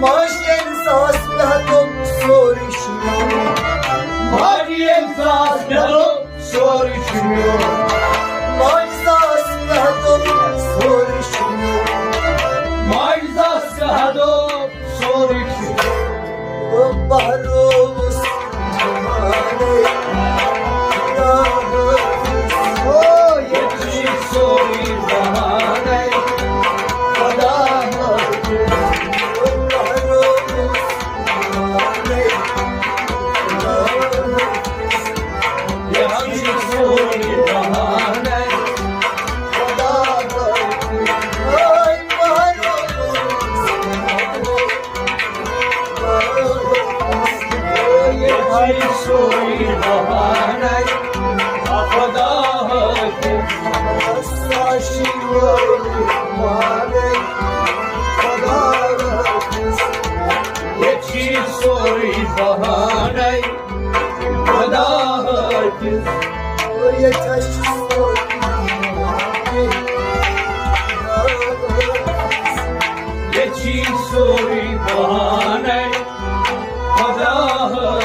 ماشین ساس لحظم سورشمیو ماریم ساس لحظم سورشمیو مای ساس لحظم سورشمیو مای ساس لحظم سورشمیو بهروز सोई बहाने खुदा के साशी माने खुदा ये चीज सोई बहाने खुदा के ये चीज ये चीज सोई बहाने खुदा